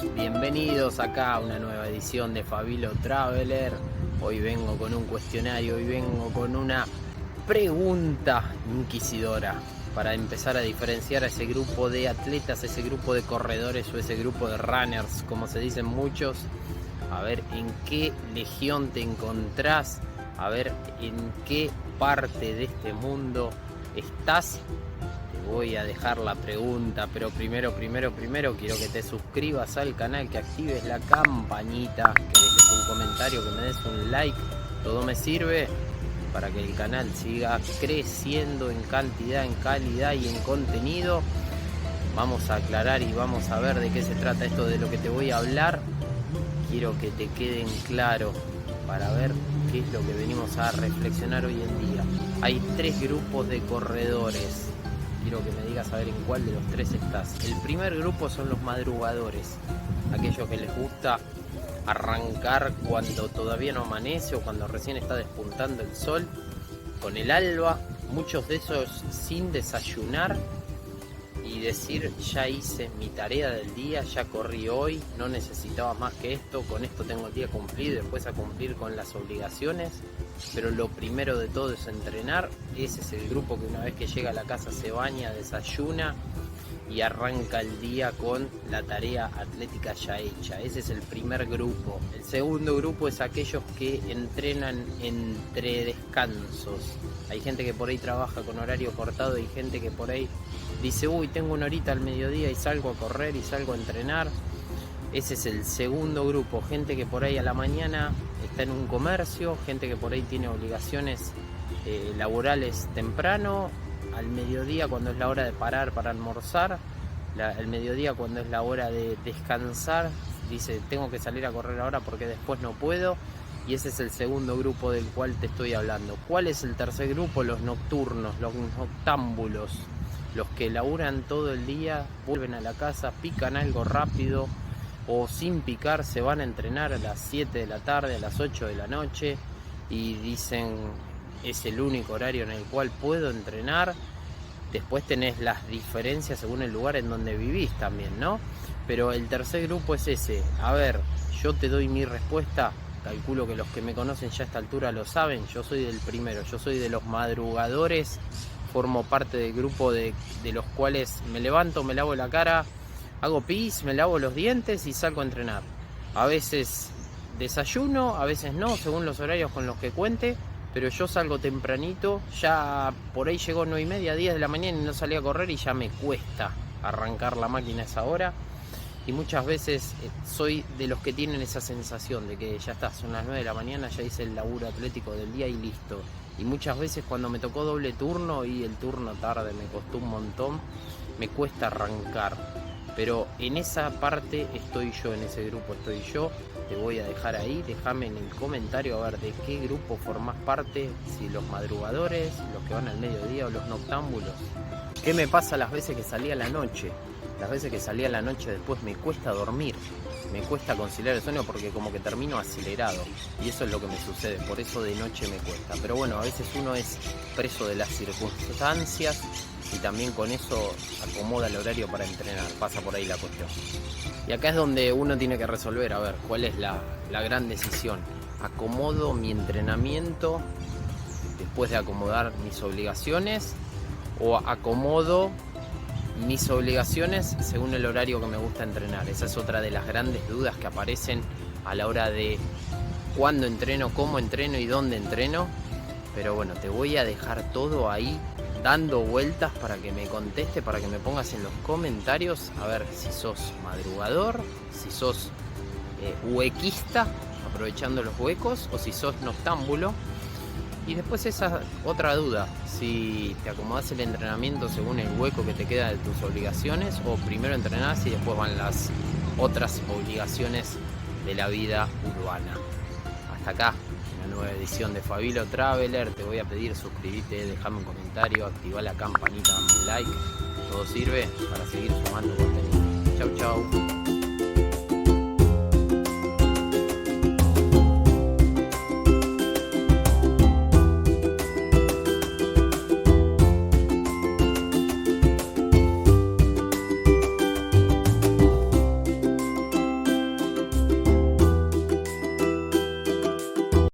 bienvenidos acá a una nueva edición de Fabilo Traveler. Hoy vengo con un cuestionario, hoy vengo con una pregunta inquisidora para empezar a diferenciar a ese grupo de atletas, ese grupo de corredores o ese grupo de runners, como se dicen muchos. A ver en qué legión te encontrás, a ver en qué parte de este mundo estás. Voy a dejar la pregunta, pero primero quiero que te suscribas al canal, que actives la campanita, que dejes un comentario, que me des un like. Todo me sirve para que el canal siga creciendo en cantidad, en calidad y en contenido. Vamos a aclarar y vamos a ver de qué se trata esto de lo que te voy a hablar. Quiero que te queden claro para ver qué es lo que venimos a reflexionar hoy en día. Hay tres grupos de corredores. Quiero que me digas a ver en cuál de los tres estás. El primer grupo son los madrugadores, aquellos que les gusta arrancar cuando todavía no amanece o cuando recién está despuntando el sol, con el alba, muchos de esos sin desayunar y decir: ya hice mi tarea del día, ya corrí hoy, no necesitaba más que esto, con esto tengo el día cumplido, después a cumplir con las obligaciones. Pero lo primero de todo es entrenar. Ese es el grupo que una vez que llega a la casa se baña, desayuna y arranca el día con la tarea atlética ya hecha. Ese es el primer grupo. El segundo grupo es aquellos que entrenan entre descansos. Hay gente que por ahí trabaja con horario cortado y gente que por ahí dice: uy, tengo una horita al mediodía y salgo a correr y salgo a entrenar. Ese es el segundo grupo, gente que por ahí a la mañana está en un comercio, gente que por ahí tiene obligaciones laborales temprano, al mediodía cuando es la hora de parar para almorzar, al mediodía cuando es la hora de descansar, dice: tengo que salir a correr ahora porque después no puedo. Y ese es el segundo grupo del cual te estoy hablando. ¿Cuál es el tercer grupo? Los nocturnos, los noctámbulos, los que laburan todo el día, vuelven a la casa, pican algo rápido, o sin picar se van a entrenar a las 7 de la tarde, a las 8 de la noche y dicen: es el único horario en el cual puedo entrenar. Después tenés las diferencias según el lugar en donde vivís también, ¿no? Pero el tercer grupo es ese. A ver, yo te doy mi respuesta, calculo que los que me conocen ya a esta altura lo saben. Yo soy del primero, yo soy de los madrugadores, formo parte del grupo de los cuales me levanto, me lavo la cara, hago pis, me lavo los dientes y salgo a entrenar. A veces desayuno, a veces no, según los horarios con los que cuente, pero yo salgo tempranito. Ya por ahí llegó 9:30, 10 de la mañana y no salí a correr y ya me cuesta arrancar la máquina a esa hora. Y muchas veces soy de los que tienen esa sensación de que ya está, son las 9 de la mañana, ya hice el laburo atlético del día y listo. Y muchas veces cuando me tocó doble turno y el turno tarde me costó un montón, me cuesta arrancar. Pero en esa parte estoy yo, en ese grupo estoy yo. Te voy a dejar ahí, déjame en el comentario a ver de qué grupo formás parte, si los madrugadores, los que van al mediodía o los noctámbulos. ¿Qué me pasa las veces que salí a la noche? Las veces que salí a la noche después me cuesta dormir, me cuesta conciliar el sueño porque como que termino acelerado y eso es lo que me sucede, por eso de noche me cuesta. Pero bueno, a veces uno es preso de las circunstancias y también con eso acomoda el horario para entrenar, pasa por ahí la cuestión. Y acá es donde uno tiene que resolver, a ver, cuál es la gran decisión. ¿Acomodo mi entrenamiento después de acomodar mis obligaciones o acomodo mis obligaciones según el horario que me gusta entrenar? Esa es otra de las grandes dudas que aparecen a la hora de cuándo entreno, cómo entreno y dónde entreno. Pero bueno, te voy a dejar todo ahí dando vueltas para que me conteste, para que me pongas en los comentarios a ver si sos madrugador, si sos huequista, aprovechando los huecos, o si sos noctámbulo. Y después esa otra duda, si te acomodás el entrenamiento según el hueco que te queda de tus obligaciones, o primero entrenás y después van las otras obligaciones de la vida urbana. Hasta acá, una nueva edición de Fabilo Traveler. Te voy a pedir suscribite, dejame un comentario, activa la campanita, dame un like. Todo sirve para seguir sumando contenido. Chau, chau.